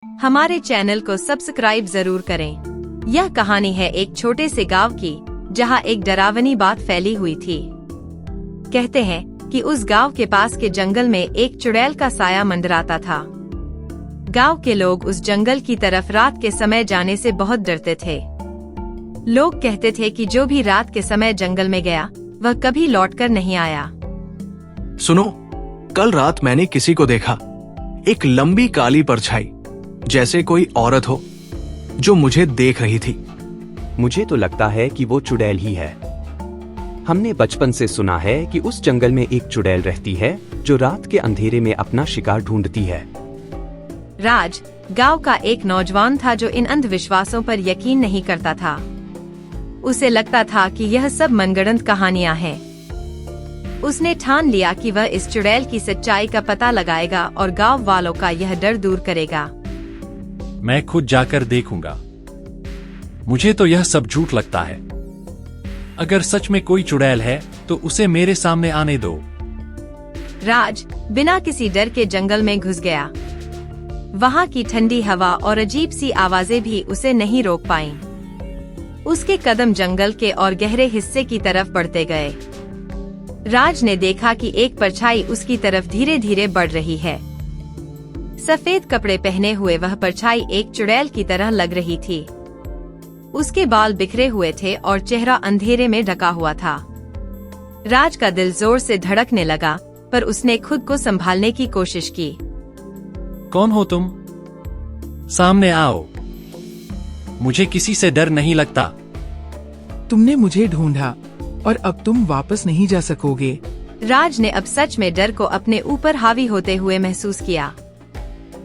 हमारे चैनल को सब्सक्राइब जरूर करें। यह कहानी है एक छोटे से गांव की, जहां एक डरावनी बात फैली हुई थी। कहते हैं कि उस गांव के पास के जंगल में एक चुड़ैल का साया मंडराता था। गांव के लोग उस जंगल की तरफ रात के समय जाने से बहुत डरते थे। लोग कहते थे कि जो भी रात के समय जंगल में गया वह कभी लौटकर नहीं आया। सुनो, कल रात मैंने किसी को देखा, एक लंबी काली परछाई जैसे कोई औरत हो जो मुझे देख रही थी। मुझे तो लगता है कि वो चुड़ैल ही है। हमने बचपन से सुना है कि उस जंगल में एक चुड़ैल रहती है जो रात के अंधेरे में अपना शिकार ढूंढती है। राज गांव का एक नौजवान था जो इन अंधविश्वासों पर यकीन नहीं करता था। उसे लगता था कि यह सब मनगढ़ंत कहानियां हैं। उसने ठान लिया कि वह इस चुड़ैल की सच्चाई का पता लगाएगा और गांव वालों का यह डर दूर करेगा। मैं खुद जाकर देखूंगा। मुझे तो यह सब झूठ लगता है। अगर सच में कोई चुड़ैल है तो उसे मेरे सामने आने दो। राज बिना किसी डर के जंगल में घुस गया। वहां की ठंडी हवा और अजीब सी आवाजें भी उसे नहीं रोक पाईं। उसके कदम जंगल के और गहरे हिस्से की तरफ बढ़ते गए। राज ने देखा कि एक परछाई उसकी तरफ धीरे धीरे बढ़ रही है। सफेद कपड़े पहने हुए वह परछाई एक चुड़ैल की तरह लग रही थी। उसके बाल बिखरे हुए थे और चेहरा अंधेरे में ढका हुआ था। राज का दिल जोर से धड़कने लगा, पर उसने खुद को संभालने की कोशिश की। कौन हो तुम? सामने आओ। मुझे किसी से डर नहीं लगता। तुमने मुझे ढूंढा और अब तुम वापस नहीं जा सकोगे। राज ने अब सच में डर को अपने ऊपर हावी होते हुए महसूस किया।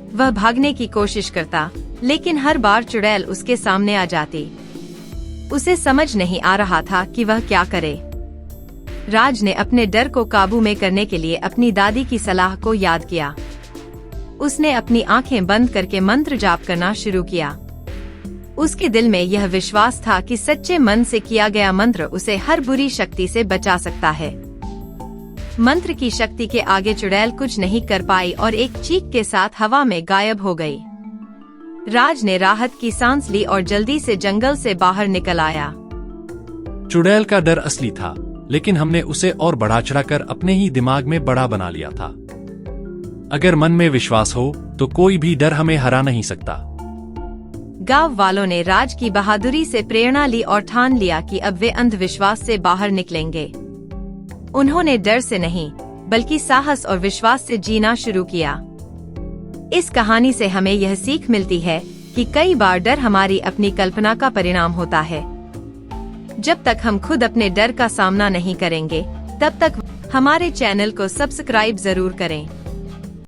वह भागने की कोशिश करता, लेकिन हर बार चुड़ैल उसके सामने आ जाती। उसे समझ नहीं आ रहा था कि वह क्या करे। राज ने अपने डर को काबू में करने के लिए अपनी दादी की सलाह को याद किया। उसने अपनी आंखें बंद करके मंत्र जाप करना शुरू किया। उसके दिल में यह विश्वास था कि सच्चे मन से किया गया मंत्र उसे हर बुरी शक्ति से बचा सकता है। मंत्र की शक्ति के आगे चुड़ैल कुछ नहीं कर पाई और एक चीख के साथ हवा में गायब हो गई। राज ने राहत की सांस ली और जल्दी से जंगल से बाहर निकल आया। चुड़ैल का डर असली था, लेकिन हमने उसे और बढ़ा चढ़ाकर अपने ही दिमाग में बड़ा बना लिया था। अगर मन में विश्वास हो तो कोई भी डर हमें हरा नहीं सकता। गांव वालों ने राज की बहादुरी से प्रेरणा ली और ठान लिया कि अब वे अंधविश्वास से बाहर निकलेंगे। उन्होंने डर से नहीं, बल्कि साहस और विश्वास से जीना शुरू किया। इस कहानी से हमें यह सीख मिलती है कि कई बार डर हमारी अपनी कल्पना का परिणाम होता है। जब तक हम खुद अपने डर का सामना नहीं करेंगे, तब तक हमारे चैनल को सब्सक्राइब जरूर करें।